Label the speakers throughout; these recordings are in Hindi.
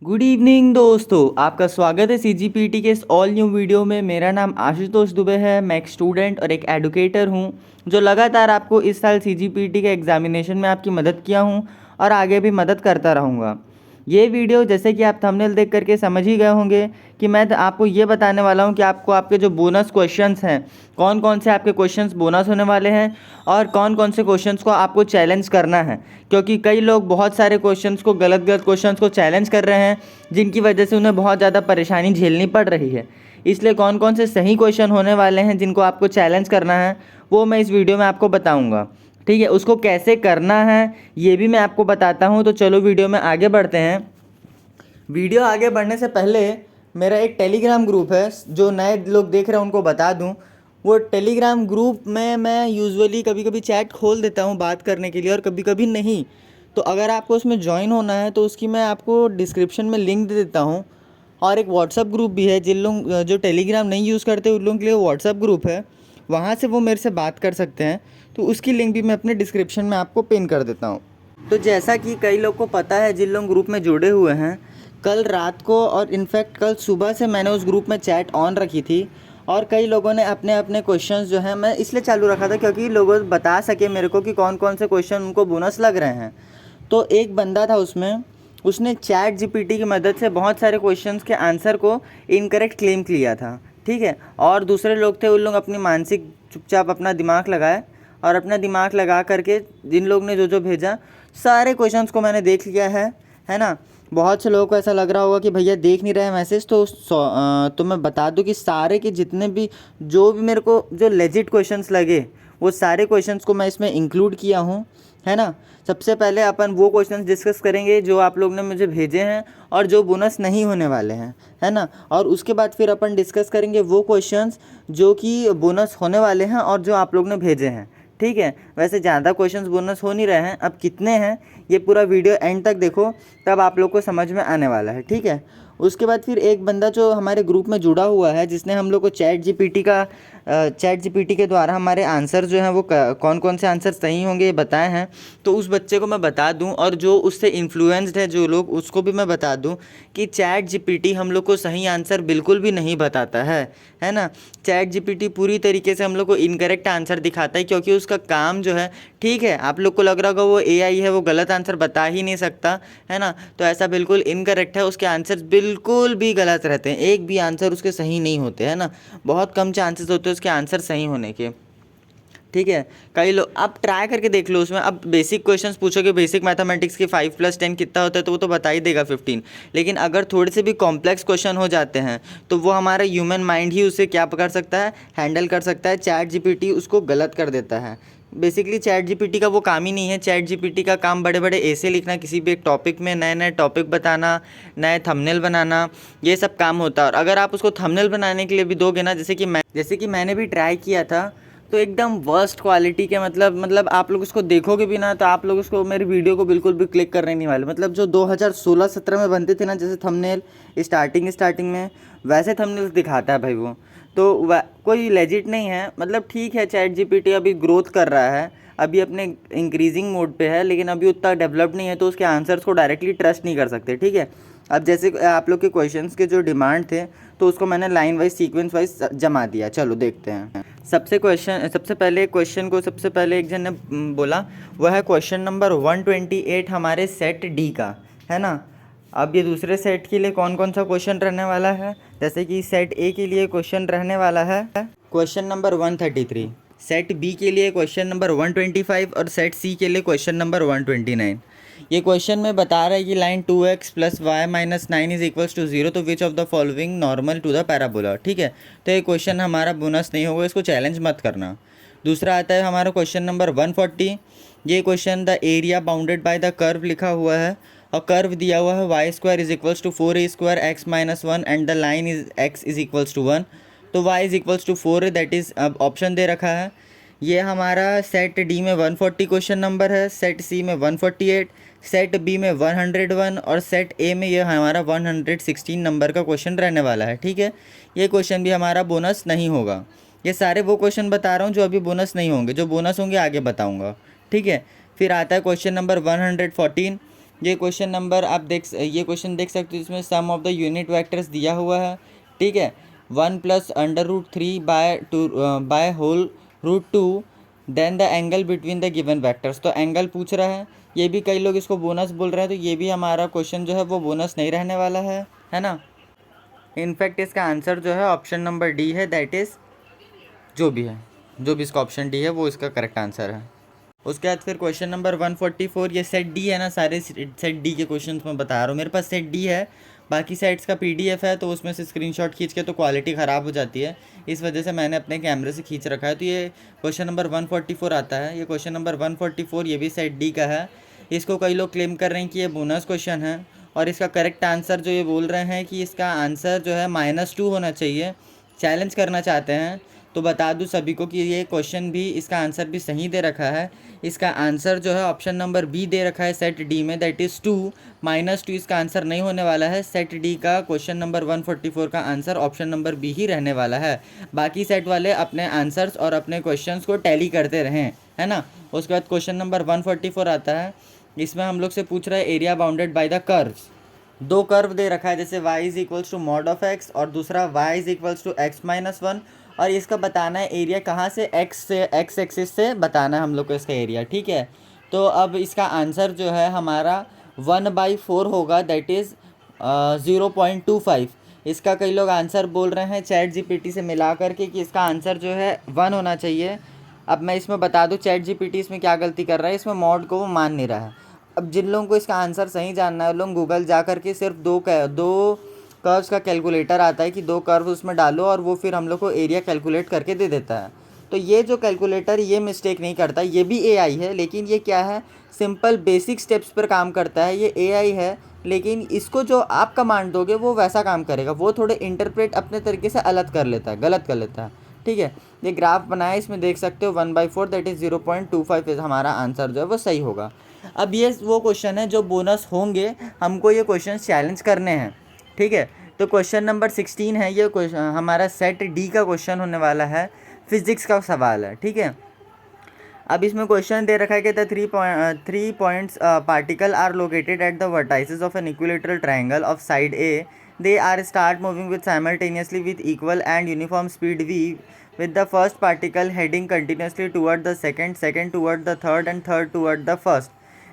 Speaker 1: गुड इवनिंग दोस्तों, आपका स्वागत है सीजीपीटी के इस ऑल न्यू वीडियो में। मेरा नाम आशुतोष दुबे है। मैं एक स्टूडेंट और एक एडुकेटर हूं जो लगातार आपको इस साल सीजीपीटी के एग्जामिनेशन में आपकी मदद किया हूं और आगे भी मदद करता रहूंगा। ये वीडियो जैसे कि आप थंबनेल देख करके समझ ही गए होंगे कि मैं आपको ये बताने वाला हूँ कि आपको आपके जो बोनस क्वेश्चंस हैं, कौन कौन से आपके क्वेश्चंस बोनस होने वाले हैं और कौन कौन से क्वेश्चंस को आपको चैलेंज करना है। क्योंकि कई लोग बहुत सारे क्वेश्चंस को गलत गलत क्वेश्चंस को चैलेंज कर रहे हैं, जिनकी वजह से उन्हें बहुत ज़्यादा परेशानी झेलनी पड़ रही है। इसलिए कौन कौन से सही क्वेश्चन होने वाले हैं जिनको आपको चैलेंज करना है, वो मैं इस वीडियो में आपको बताऊँगा। ठीक है, उसको कैसे करना है ये भी मैं आपको बताता हूँ। तो चलो वीडियो में आगे बढ़ते हैं। वीडियो आगे बढ़ने से पहले मेरा एक टेलीग्राम ग्रुप है, जो नए लोग देख रहे हैं उनको बता दूं। वो टेलीग्राम ग्रुप में मैं यूजुअली कभी कभी चैट खोल देता हूं बात करने के लिए और कभी कभी नहीं। तो अगर आपको उसमें ज्वाइन होना है तो उसकी मैं आपको डिस्क्रिप्शन में लिंक दे देता हूं। और एक व्हाट्सअप ग्रुप भी है, जिन लोग जो टेलीग्राम नहीं यूज़ करते उन लोगों के लिए व्हाट्सअप ग्रुप है, वहाँ से वो मेरे से बात कर सकते हैं। तो उसकी लिंक भी मैं अपने डिस्क्रिप्शन में आपको पिन कर देता हूँ। तो जैसा कि कई लोग को पता है, जिन लोग ग्रुप में जुड़े हुए हैं, कल रात को और इनफैक्ट कल सुबह से मैंने उस ग्रुप में चैट ऑन रखी थी और कई लोगों ने अपने अपने क्वेश्चंस जो हैं, मैं इसलिए चालू रखा था क्योंकि लोग बता सके मेरे को कि कौन कौन से क्वेश्चन उनको बोनस लग रहे हैं। तो एक बंदा था उसमें, उसने चैट जीपीटी की मदद से बहुत सारे क्वेश्चंस के आंसर को इनकरेक्ट क्लेम किया था। ठीक है, और दूसरे लोग थे, उन लोग अपनी मानसिक चुपचाप अपना दिमाग लगाए और अपना दिमाग लगा करके जिन लोग ने जो जो भेजा सारे क्वेश्चंस को मैंने देख लिया है ना। बहुत से लोगों को ऐसा लग रहा होगा कि भैया देख नहीं रहे मैसेज, तो मैं बता दूं कि सारे के जितने भी जो भी मेरे को जो लेजिट क्वेश्चंस लगे वो सारे क्वेश्चंस को मैं इसमें इंक्लूड किया हूं, है ना। सबसे पहले अपन वो क्वेश्चंस डिस्कस करेंगे जो आप लोग ने मुझे भेजे हैं और जो बोनस नहीं होने वाले हैं, है ना। और उसके बाद फिर अपन डिस्कस करेंगे वो क्वेश्चंस जो कि बोनस होने वाले हैं और जो आप लोग ने भेजे हैं। ठीक है, वैसे ज़्यादा क्वेश्चंस बोनस हो नहीं रहे हैं, अब कितने हैं ये पूरा वीडियो एंड तक देखो, तब आप लोग को समझ में आने वाला है। ठीक है, उसके बाद फिर एक बंदा जो हमारे ग्रुप में जुड़ा हुआ है, जिसने हम लोग को चैट जीपीटी के द्वारा हमारे आंसर जो हैं वो कौन कौन से आंसर सही होंगे ये बताए हैं, तो उस बच्चे को मैं बता दूं और जो उससे इन्फ्लुएंस्ड है जो लोग, उसको भी मैं बता दूं कि चैट जीपीटी हम लोग को सही आंसर बिल्कुल भी नहीं बताता है ना। चैट जीपीटी पूरी तरीके से हम लोग को इनकरेक्ट आंसर दिखाता है, क्योंकि उसका काम जो है, ठीक है, आप लोग को लग रहा होगा वो एआई है, वो गलत आंसर बता ही नहीं सकता, है ना। तो ऐसा बिल्कुल इनकरेक्ट है, उसके आंसर बिल्कुल भी गलत रहते हैं, एक भी आंसर उसके सही नहीं होते, है ना। बहुत कम चांसेस होते हैं उसके आंसर सही होने के। ठीक है, कई लोग आप ट्राई करके देख लो उसमें। अब बेसिक क्वेश्चंस पूछोगे, बेसिक मैथमेटिक्स के 5+10 कितना होता है, तो वो तो बता ही देगा 15। लेकिन अगर थोड़े से भी कॉम्प्लेक्स क्वेश्चन हो जाते हैं तो वो हमारा ह्यूमन माइंड ही उसे क्या कर सकता है, हैंडल कर सकता है। चैट जीपीटी उसको गलत कर देता है। बेसिकली चैट जीपीटी का वो काम ही नहीं है। चैट जीपीटी का काम बड़े बड़े ऐसे लिखना, किसी भी एक टॉपिक में नए नए टॉपिक बताना, नए थंबनेल बनाना, ये सब काम होता है। और अगर आप उसको थंबनेल बनाने के लिए भी दोगे ना, जैसे कि मैंने भी ट्राई किया था, तो एकदम वर्स्ट क्वालिटी के, मतलब आप लोग उसको देखोगे भी ना तो आप लोग उसको, मेरी वीडियो को बिल्कुल भी क्लिक करने नहीं वाले। मतलब जो 2016-17 में बनते थे ना, जैसे थंबनेल स्टार्टिंग में वैसे थंबनेल्स दिखाता है भाई वो। तो कोई लेजिट नहीं है। मतलब ठीक है, चैट जीपीटी अभी ग्रोथ कर रहा है, अभी अपने इंक्रीजिंग मोड पे है, लेकिन अभी उतना डेवलप नहीं है, तो उसके आंसर्स को डायरेक्टली ट्रस्ट नहीं कर सकते। ठीक है, अब जैसे आप लोग के क्वेश्चंस के जो डिमांड थे, तो उसको मैंने लाइन वाइज सीक्वेंस वाइज जमा दिया। चलो देखते हैं। सबसे पहले एक जन ने बोला, वह है क्वेश्चन नंबर 128 हमारे सेट डी का, है ना। अब ये दूसरे सेट के लिए कौन कौन सा क्वेश्चन रहने वाला है, जैसे कि सेट ए के लिए क्वेश्चन रहने वाला है क्वेश्चन नंबर 133, सेट बी के लिए क्वेश्चन नंबर 125 और सेट सी के लिए क्वेश्चन नंबर 129। ये क्वेश्चन में बता रहा है कि लाइन 2x + y - 9 = 0, तो which of the following normal to the parabola. ठीक है, तो ये क्वेश्चन हमारा बोनस नहीं होगा, इसको चैलेंज मत करना। दूसरा आता है हमारा क्वेश्चन नंबर 140। ये question the area bounded by the curve लिखा हुआ है और कर्व दिया हुआ है y² = 4a² x - 1 and the line is x = 1। तो y = 4 है, दैट इज़ अब ऑप्शन दे रखा है। ये हमारा सेट डी में 140 क्वेश्चन नंबर है, सेट सी में 148, सेट बी में 101 और सेट ए में ये हमारा 116 नंबर का क्वेश्चन रहने वाला है। ठीक है, ये क्वेश्चन भी हमारा बोनस नहीं होगा। ये सारे वो क्वेश्चन बता रहा हूँ जो अभी बोनस नहीं होंगे, जो बोनस होंगे आगे बताऊँगा। ठीक है, फिर आता है क्वेश्चन नंबर 114। ये क्वेश्चन नंबर आप ये क्वेश्चन देख सकते हो, इसमें sum of the unit vectors दिया हुआ है, ठीक है। 1 + √3 by whole √2 then the angle between the given vectors. तो एंगल पूछ रहा है, ये भी कई लोग इसको बोनस बोल रहे हैं, तो ये भी हमारा क्वेश्चन जो है वो बोनस नहीं रहने वाला है ना। इनफैक्ट इसका आंसर जो है ऑप्शन नंबर डी है, दैट इज़ जो भी इसका ऑप्शन डी है वो इसका करेक्ट आंसर है। उसके बाद फिर क्वेश्चन नंबर 144, ये सेट डी है ना, सारे सेट डी के क्वेश्चंस मैं बता रहा हूँ, मेरे पास सेट डी है, बाकी सेट्स का पीडीएफ है, तो उसमें से स्क्रीनशॉट खींच के तो क्वालिटी ख़राब हो जाती है, इस वजह से मैंने अपने कैमरे से खींच रखा है। तो ये क्वेश्चन नंबर 144 आता है, ये क्वेश्चन नंबर 144 ये भी सेट डी का है। इसको कई लोग क्लेम कर रहे हैं कि ये बोनस क्वेश्चन है, और इसका करेक्ट आंसर जो ये बोल रहे हैं कि इसका आंसर जो है -2 होना चाहिए, चैलेंज करना चाहते हैं। तो बता दूं सभी को कि ये क्वेश्चन भी, इसका आंसर भी सही दे रखा है। इसका आंसर जो है ऑप्शन नंबर बी दे रखा है सेट डी में, दैट इज़ 2, -2 इसका आंसर नहीं होने वाला है। सेट डी का क्वेश्चन नंबर 144 का आंसर ऑप्शन नंबर बी ही रहने वाला है। बाकी सेट वाले अपने आंसर्स और अपने क्वेश्चंस को टैली करते रहें, है ना। उसके बाद क्वेश्चन नंबर 144 आता है, इसमें हम लोग से पूछ रहा है area bounded by the curves. दो कर्व दे रखा है, जैसे y is equals to mod of x और दूसरा y is equals to x-1, और इसका बताना है एरिया कहाँ से, x एक्सिस से बताना है हम लोग को इसका एरिया, ठीक है। तो अब इसका आंसर जो है हमारा 1/4 होगा, दैट इज़ 0.25। इसका कई लोग आंसर बोल रहे हैं चैट जीपीटी से मिला करके कि इसका आंसर जो है 1 होना चाहिए। अब मैं इसमें बता दूं चैट जीपीटी इसमें क्या गलती कर रहा है, इसमें मॉड को वो मान नहीं रहा है। अब जिन लोगों को इसका आंसर सही जानना है, लोग गूगल जा कर के सिर्फ दो कर्व्स का कैलकुलेटर आता है कि दो कर्व उसमें डालो और वो फिर हम लोग को एरिया कैलकुलेट करके दे देता है। तो ये जो कैलकुलेटर ये मिस्टेक नहीं करता, ये भी एआई है, लेकिन ये क्या है, सिंपल बेसिक स्टेप्स पर काम करता है। ये एआई है, लेकिन इसको जो आप कमांड दोगे वो वैसा काम करेगा, वो थोड़े इंटरप्रेट अपने तरीके से अलग कर लेता है, गलत कर लेता है, ठीक है। ये ग्राफ बनाया, इसमें देख सकते हो 1/4 दैट इज़ 0.25 हमारा आंसर जो है वो सही होगा। अब ये वो क्वेश्चन है जो बोनस होंगे, हमको ये क्वेश्चन चैलेंज करने हैं, ठीक है। तो क्वेश्चन नंबर 16 है, ये क्वेश्चन हमारा सेट डी का क्वेश्चन होने वाला है, फिजिक्स का सवाल है, ठीक है। अब इसमें क्वेश्चन दे रखा है कि the three points particle are located at the vertices of an equilateral triangle of side a, they are start moving with simultaneously with equal and uniform speed v, with the first particle heading continuously toward the second toward the third and third toward the first,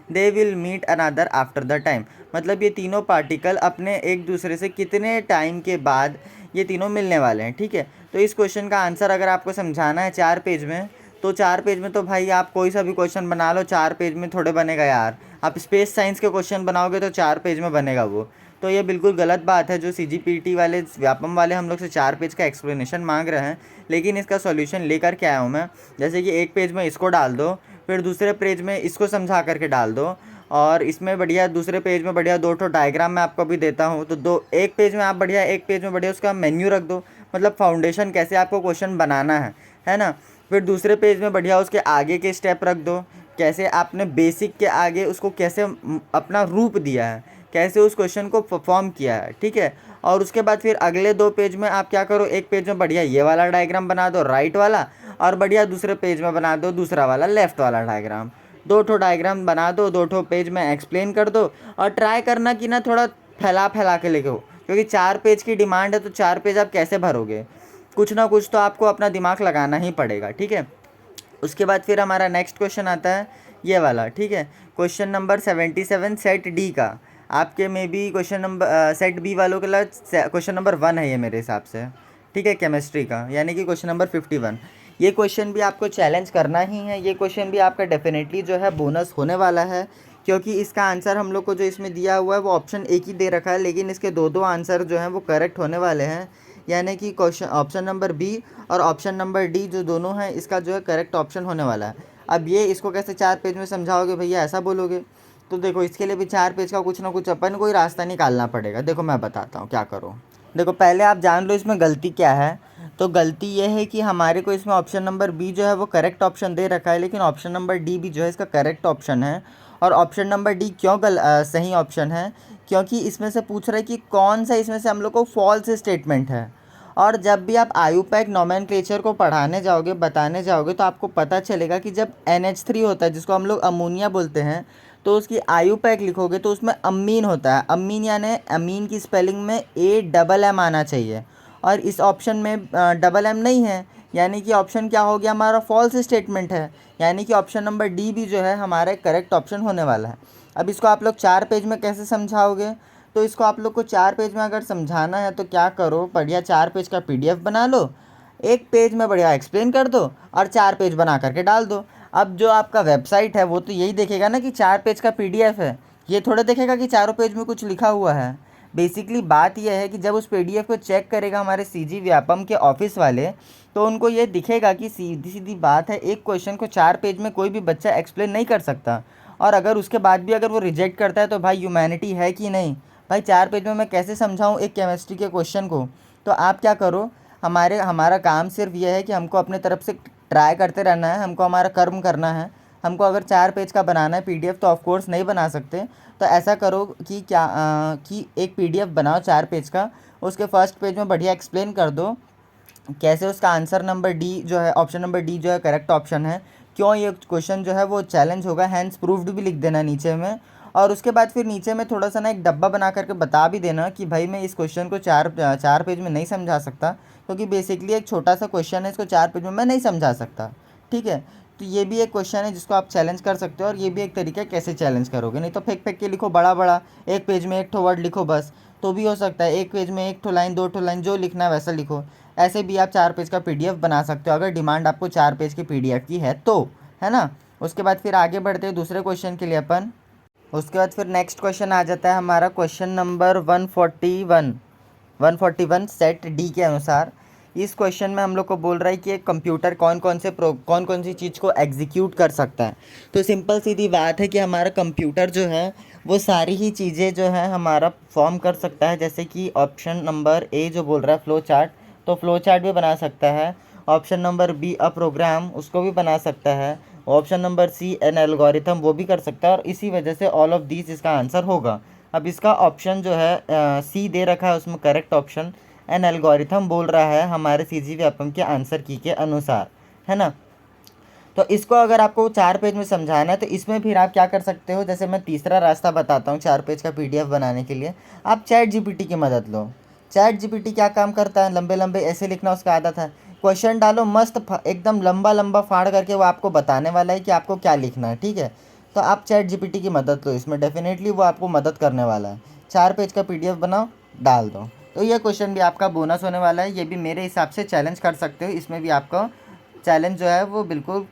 Speaker 1: they will meet another after the time। मतलब ये तीनों पार्टिकल अपने एक दूसरे से कितने टाइम के बाद ये तीनों मिलने वाले हैं, ठीक है। तो इस क्वेश्चन का आंसर अगर आपको समझाना है 4 पेज में, तो 4 पेज में तो भाई आप कोई सा भी क्वेश्चन बना लो, 4 पेज में थोड़े बनेगा यार। आप स्पेस साइंस के क्वेश्चन बनाओगे तो 4 पेज में बनेगा वो। तो ये बिल्कुल गलत बात है जो CGPT वाले, व्यापम वाले हम लोग से 4 पेज का एक्सप्लेनेशन मांग रहे हैं, लेकिन इसका सॉल्यूशन लेकर के आया हूँ मैं। जैसे कि एक पेज में इसको डाल दो, फिर दूसरे पेज में इसको समझा करके डाल दो, और इसमें बढ़िया दूसरे पेज में बढ़िया 2 ठो डायग्राम मैं आपको भी देता हूँ। तो एक पेज में आप बढ़िया, एक पेज में बढ़िया उसका मेन्यू रख दो, मतलब फाउंडेशन कैसे आपको क्वेश्चन बनाना है ना। फिर दूसरे पेज में बढ़िया उसके आगे के स्टेप रख दो, कैसे आपने बेसिक के आगे उसको कैसे अपना रूप दिया है, कैसे उस क्वेश्चन को परफॉर्म किया है, ठीक है। और उसके बाद फिर अगले 2 पेज में आप क्या करो, एक पेज में बढ़िया ये वाला डायग्राम बना दो राइट वाला, और बढ़िया दूसरे पेज में बना दो दूसरा वाला लेफ़्ट वाला डायग्राम। 2 ठो डायग्राम बना दो, 2 ठो पेज में एक्सप्लेन कर दो, और ट्राई करना कि ना थोड़ा फैला के लिखो, क्योंकि 4 पेज की डिमांड है, तो 4 पेज आप कैसे भरोगे, कुछ ना कुछ तो आपको अपना दिमाग लगाना ही पड़ेगा, ठीक है। उसके बाद फिर हमारा नेक्स्ट क्वेश्चन आता है ये वाला, ठीक है। क्वेश्चन नंबर 77 सेट डी का, आपके में भी क्वेश्चन नंबर सेट बी वालों के लिए क्वेश्चन नंबर 1 है ये मेरे हिसाब से, ठीक है, केमिस्ट्री का, यानी कि क्वेश्चन नंबर 51। ये क्वेश्चन भी आपको चैलेंज करना ही है, ये क्वेश्चन भी आपका डेफिनेटली जो है बोनस होने वाला है, क्योंकि इसका आंसर हम लोग को जो इसमें दिया हुआ है वो ऑप्शन एक ही दे रखा है, लेकिन इसके 2 आंसर जो हैं वो करेक्ट होने वाले हैं, यानी कि क्वेश्चन ऑप्शन नंबर बी और ऑप्शन नंबर डी जो दोनों हैं इसका जो है करेक्ट ऑप्शन होने वाला है। अब ये इसको कैसे 4 पेज में समझाओगे भैया, ऐसा बोलोगे, तो देखो इसके लिए भी 4 पेज का कुछ ना कुछ अपन को ही रास्ता निकालना पड़ेगा। देखो मैं बताता हूँ क्या करो। देखो पहले आप जान लो इसमें गलती क्या है। तो गलती ये है कि हमारे को इसमें ऑप्शन नंबर बी जो है वो करेक्ट ऑप्शन दे रखा है, लेकिन ऑप्शन नंबर डी भी जो है इसका करेक्ट ऑप्शन है। और ऑप्शन नंबर डी क्यों सही ऑप्शन है, क्योंकि इसमें से पूछ रहा है कि कौन सा इसमें से हम लोग को फॉल्स स्टेटमेंट है। और जब भी आप आयुपैक नोमेनक्लेचर को पढ़ाने जाओगे, बताने जाओगे, तो आपको पता चलेगा कि जब NH3 होता है, जिसको हम लोग अमोनिया बोलते हैं, तो उसकी आयु पैक लिखोगे तो उसमें अमीन होता है। अमीन यानी अमीन की स्पेलिंग में AMM आना चाहिए, और इस ऑप्शन में डबल एम नहीं है, यानी कि ऑप्शन क्या हो गया हमारा, फॉल्स स्टेटमेंट है। यानी कि ऑप्शन नंबर डी भी जो है हमारा करेक्ट ऑप्शन होने वाला है। अब इसको आप लोग 4 पेज में कैसे समझाओगे? तो इसको आप लोग को 4 पेज में अगर समझाना है तो क्या करो, बढ़िया 4 पेज का PDF बना लो, एक पेज में बढ़िया एक्सप्लेन कर दो और 4 पेज बना करके डाल दो। अब जो आपका वेबसाइट है वो तो यही देखेगा ना कि 4 पेज का PDF है, ये थोड़ा देखेगा कि चारों पेज में कुछ लिखा हुआ है। बेसिकली बात यह है कि जब उस PDF को चेक करेगा हमारे CG व्यापम के ऑफिस वाले, तो उनको ये दिखेगा कि सीधी सीधी बात है, एक क्वेश्चन को 4 पेज में कोई भी बच्चा एक्सप्लेन नहीं कर सकता। और अगर उसके बाद भी अगर वो रिजेक्ट करता है तो भाई ह्यूमैनिटी है कि नहीं? भाई 4 पेज में मैं कैसे समझाऊँ एक केमिस्ट्री के क्वेश्चन को? तो आप क्या करो, हमारा काम सिर्फ ये है कि हमको अपने तरफ से ट्राई करते रहना है, हमको हमारा कर्म करना है। हमको अगर 4 पेज का बनाना है PDF तो ऑफ कोर्स नहीं बना सकते। तो ऐसा करो कि कि एक PDF बनाओ 4 पेज का, उसके फर्स्ट पेज में बढ़िया एक्सप्लेन कर दो कैसे उसका आंसर नंबर डी जो है, ऑप्शन नंबर डी जो है करेक्ट ऑप्शन है, क्यों ये क्वेश्चन जो है वो चैलेंज होगा, हैंस प्रूव्ड भी लिख देना नीचे में। और उसके बाद फिर नीचे में थोड़ा सा ना एक डब्बा बना करके बता भी देना कि भाई मैं इस क्वेश्चन को 4 पेज में नहीं समझा सकता, क्योंकि बेसिकली एक छोटा सा क्वेश्चन है, इसको 4 पेज में मैं नहीं समझा सकता। ठीक है, तो ये भी एक क्वेश्चन है जिसको आप चैलेंज कर सकते हो, और ये भी एक तरीका है कैसे चैलेंज करोगे। नहीं तो फेंक फेंक के लिखो बड़ा बड़ा, एक पेज में एक ठो वर्ड लिखो बस, तो भी हो सकता है। एक पेज में एक ठो लाइन, 2 ठो लाइन, जो लिखना है वैसा लिखो। ऐसे भी आप 4 पेज का PDF बना सकते हो, अगर डिमांड आपको 4 पेज की PDF की है तो, है ना। उसके बाद फिर आगे बढ़ते हैं दूसरे क्वेश्चन के लिए अपन। उसके बाद फिर नेक्स्ट क्वेश्चन आ जाता है हमारा क्वेश्चन नंबर 141 सेट डी के अनुसार। इस क्वेश्चन में हम लोग को बोल रहा है कि एक कंप्यूटर कौन कौन सी चीज़ को एग्जीक्यूट कर सकता है। तो सिंपल सीधी बात है कि हमारा कंप्यूटर जो है वो सारी ही चीज़ें जो है हमारा फॉर्म कर सकता है। जैसे कि ऑप्शन नंबर ए जो बोल रहा है फ्लो चार्ट, तो फ्लो चार्ट भी बना सकता है। Option number B a program, उसको भी बना सकता है। Option number C an algorithm, वो भी कर सकता है। और इसी वजह से ऑल ऑफ दीज इसका आंसर होगा। अब इसका ऑप्शन जो है सी दे रखा है, उसमें करेक्ट ऑप्शन एन एल्गोरिथम बोल रहा है हमारे CG व्यापम के आंसर की के अनुसार, है ना। तो इसको अगर आपको 4 पेज में समझाना है तो इसमें फिर आप क्या कर सकते हो, जैसे मैं तीसरा रास्ता बताता हूँ 4 पेज का PDF बनाने के लिए। आप ChatGPT की मदद लो। ChatGPT क्या काम करता है, लंबे लंबे ऐसे लिखना उसका आदत है। क्वेश्चन डालो मस्त एकदम लंबा लंबा फाड़ करके, वो आपको बताने वाला है कि आपको क्या लिखना है। ठीक है, तो आप ChatGPT की मदद लो इसमें, डेफिनेटली वो आपको मदद करने वाला है। 4 पेज का PDF बनाओ, डाल दो। तो ये क्वेश्चन भी आपका बोनस होने वाला है, ये भी मेरे हिसाब से चैलेंज कर सकते हो। इसमें भी आपका चैलेंज जो है वो बिल्कुल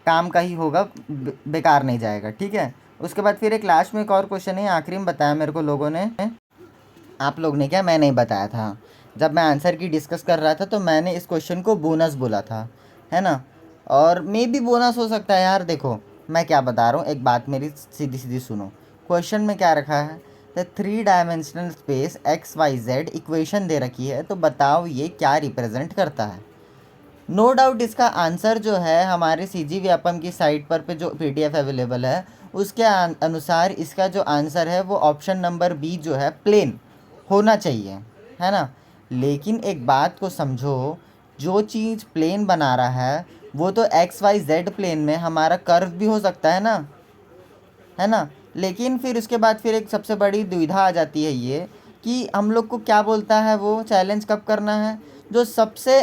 Speaker 1: काम का ही होगा, बेकार नहीं जाएगा। ठीक है, उसके बाद फिर एक लास्ट में एक और क्वेश्चन है, आखिरी में बताया मेरे को लोगों ने, आप लोग ने क्या, मैं नहीं बताया था। जब मैं आंसर की डिस्कस कर रहा था तो मैंने इस क्वेश्चन को बोनस बोला था, है ना। और मे भी बोनस हो सकता है यार। देखो मैं क्या बता रहा हूँ, एक बात मेरी सीधी सीधी सुनो। क्वेश्चन में क्या रखा है, the 3 dimensional space XYZ equation दे रखी है, तो बताओ ये क्या रिप्रेजेंट करता है। नो डाउट इसका आंसर जो है हमारे CG व्यापम की साइट पर जो PDF अवेलेबल है उसके अनुसार इसका जो आंसर है वो ऑप्शन नंबर बी जो है प्लेन होना चाहिए, है ना। लेकिन एक बात को समझो, जो चीज़ प्लेन बना रहा है वो तो XYZ प्लेन में हमारा कर्व भी हो सकता है ना। लेकिन फिर उसके बाद फिर एक सबसे बड़ी दुविधा आ जाती है ये कि हम लोग को क्या बोलता है वो चैलेंज कब करना है, जो सबसे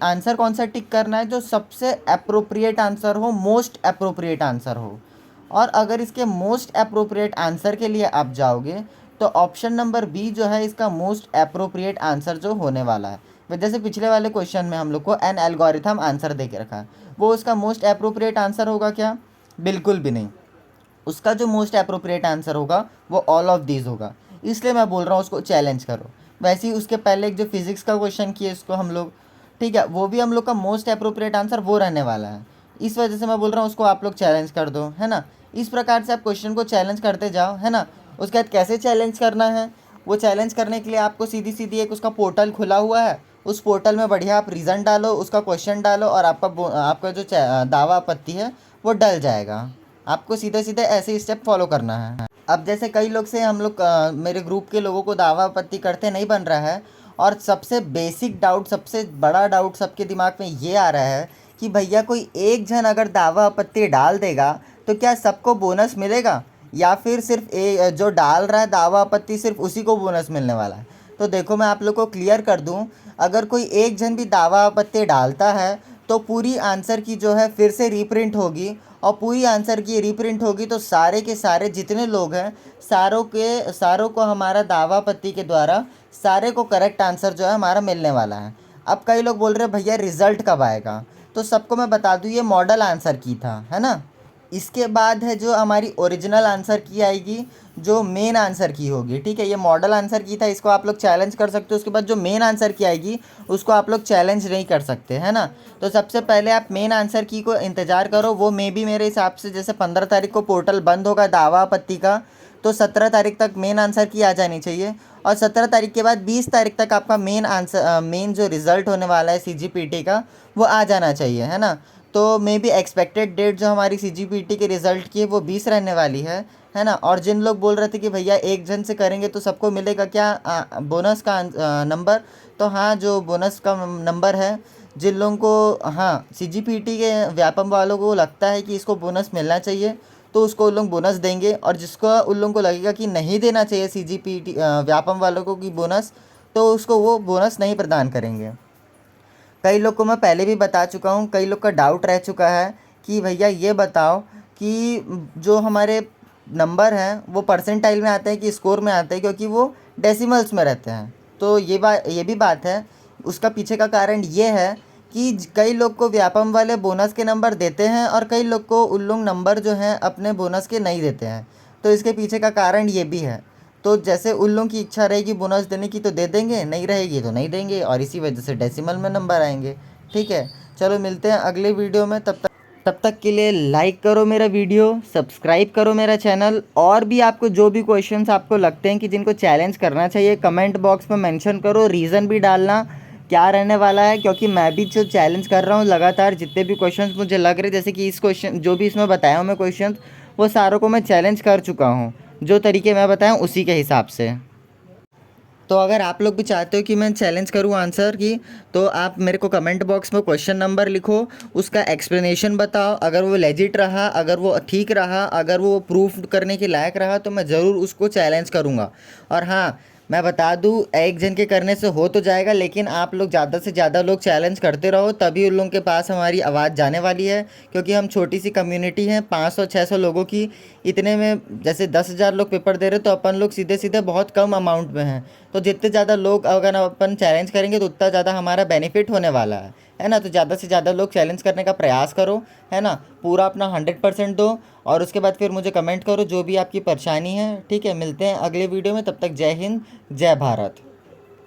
Speaker 1: आंसर कौन सा टिक करना है, जो सबसे अप्रोप्रिएट आंसर हो, मोस्ट अप्रोप्रिएट आंसर हो। और अगर इसके मोस्ट अप्रोप्रिएट आंसर के लिए आप जाओगे तो ऑप्शन नंबर बी जो है इसका मोस्ट अप्रोप्रिएट आंसर जो होने वाला है। जैसे पिछले वाले क्वेश्चन में हम लोग को एन एल्गोरिथम आंसर दे के रखा है, वो उसका मोस्ट अप्रोप्रिएट आंसर होगा क्या? बिल्कुल भी नहीं। उसका जो मोस्ट अप्रोप्रिएट आंसर होगा वो ऑल ऑफ दीज होगा। इसलिए मैं बोल रहा हूँ उसको चैलेंज करो। वैसे ही उसके पहले एक जो फिजिक्स का क्वेश्चन किए उसको हम लोग, ठीक है, वो भी हम लोग का मोस्ट अप्रोप्रिएट आंसर वो रहने वाला है। इस वजह से मैं बोल रहा हूँ उसको आप लोग चैलेंज कर दो, है ना। इस प्रकार से आप क्वेश्चन को चैलेंज करते जाओ, है ना। उसके बाद कैसे चैलेंज करना है, वो चैलेंज करने के लिए आपको सीधी सीधी एक उसका पोर्टल खुला हुआ है, उस पोर्टल में बढ़िया आप रीज़न डालो, उसका क्वेश्चन डालो, और आपका जो दावा आपत्ति है वो डल जाएगा। आपको सीधे सीधे ऐसे ही स्टेप फॉलो करना है। अब जैसे कई लोग से हम लोग मेरे ग्रुप के लोगों को दावा आपत्ति करते नहीं बन रहा है, और सबसे बेसिक डाउट, सबसे बड़ा डाउट सबके दिमाग में ये आ रहा है कि भैया कोई एक जन अगर दावा आपत्ति डाल देगा तो क्या सबको बोनस मिलेगा? या फिर सिर्फ जो डाल रहा है दावा आपत्ति सिर्फ उसी को बोनस मिलने वाला है। तो देखो मैं आप लोग को क्लियर कर दूं, अगर कोई एक जन भी दावा आपत्ति डालता है तो पूरी आंसर की जो है फिर से रीप्रिंट होगी, और पूरी आंसर की रीप्रिंट होगी तो सारे के सारे जितने लोग हैं सारों को हमारा दावा आपत्ति के द्वारा सारे को करेक्ट आंसर जो है हमारा मिलने वाला है। अब कई लोग बोल रहे हैं भैया रिज़ल्ट कब आएगा, तो सबको मैं बता दूं ये मॉडल आंसर की था, है ना। इसके बाद है जो हमारी ओरिजिनल आंसर की आएगी, जो मेन आंसर की होगी, ठीक है। ये मॉडल आंसर की था, इसको आप लोग चैलेंज कर सकते हो। उसके बाद जो मेन आंसर की आएगी उसको आप लोग चैलेंज नहीं कर सकते, है ना। तो सबसे पहले आप मेन आंसर की को इंतज़ार करो, वो मे भी मेरे हिसाब से जैसे 15 तारीख को पोर्टल बंद होगा दावा आपत्ति का, तो 17 तारीख तक मेन आंसर की आ जानी चाहिए, और 17 तारीख के बाद 20 तारीख तक आपका मेन जो रिज़ल्ट होने वाला है CGPT का वो आ जाना चाहिए, है ना। तो मे बी एक्सपेक्टेड डेट जो हमारी CGPT के रिज़ल्ट की है वो 20 रहने वाली है ना। और जिन लोग बोल रहे थे कि भैया एक जन से करेंगे तो सबको मिलेगा क्या बोनस का नंबर, तो हाँ जो बोनस का नंबर है, जिन लोगों को हाँ CGPT के व्यापम वालों को लगता है कि इसको बोनस मिलना चाहिए तो उसको उन लोग बोनस देंगे, और जिसको उन लोगों को लगेगा कि नहीं देना चाहिए CGPT व्यापम वालों को कि बोनस, तो उसको वो बोनस नहीं प्रदान करेंगे। कई लोग को मैं पहले भी बता चुका हूँ, कई लोग का डाउट रह चुका है कि भैया ये बताओ कि जो हमारे नंबर हैं वो परसेंटाइल में आते हैं कि स्कोर में आते हैं, क्योंकि वो डेसिमल्स में रहते हैं। तो ये भी बात है, उसका पीछे का कारण ये है कि कई लोग को व्यापम वाले बोनस के नंबर देते हैं और कई लोग को उन लोग नंबर जो हैं अपने बोनस के नहीं देते हैं। तो इसके पीछे का कारण ये भी है। तो जैसे उन लोगों की इच्छा रहेगी बोनस देने की तो दे देंगे, नहीं रहेगी तो नहीं देंगे, और इसी वजह से डेसिमल में नंबर आएंगे, ठीक है। चलो मिलते हैं अगले वीडियो में, तब तक के लिए लाइक करो मेरा वीडियो, सब्सक्राइब करो मेरा चैनल, और भी आपको जो भी क्वेश्चंस आपको लगते हैं कि जिनको चैलेंज करना चाहिए कमेंट बॉक्स में मेंशन करो, रीज़न भी डालना क्या रहने वाला है, क्योंकि मैं भी जो चैलेंज कर रहा हूँ लगातार जितने भी क्वेश्चंस मुझे लग रहे, जैसे कि इस क्वेश्चन जो भी इसमें बताया हूँ मैं क्वेश्चंस, वो सारों को मैं चैलेंज कर चुका हूँ, जो तरीके मैं बताया हूँ उसी के हिसाब से। तो अगर आप लोग भी चाहते हो कि मैं चैलेंज करूं आंसर की, तो आप मेरे को कमेंट बॉक्स में क्वेश्चन नंबर लिखो, उसका एक्सप्लेनेशन बताओ, अगर वो लेजिट रहा, अगर वो ठीक रहा, अगर वो प्रूफ करने के लायक रहा तो मैं ज़रूर उसको चैलेंज करूंगा। और हाँ मैं बता दूं, एक जन के करने से हो तो जाएगा, लेकिन आप लोग ज़्यादा से ज़्यादा लोग चैलेंज करते रहो, तभी उन लोगों के पास हमारी आवाज़ जाने वाली है। क्योंकि हम छोटी सी कम्युनिटी हैं 500-600 लोगों की, इतने में जैसे 10,000 लोग पेपर दे रहे तो अपन लोग सीधे सीधे बहुत कम अमाउंट में हैं। तो जितने ज़्यादा लोग अगर अपन चैलेंज करेंगे तो उतना ज़्यादा हमारा बेनिफिट होने वाला है ना। तो ज़्यादा से ज़्यादा लोग चैलेंज करने का प्रयास करो, है ना, पूरा अपना 100% दो, और उसके बाद फिर मुझे कमेंट करो जो भी आपकी परेशानी है, ठीक है। मिलते हैं अगले वीडियो में, तब तक जय हिंद जय भारत।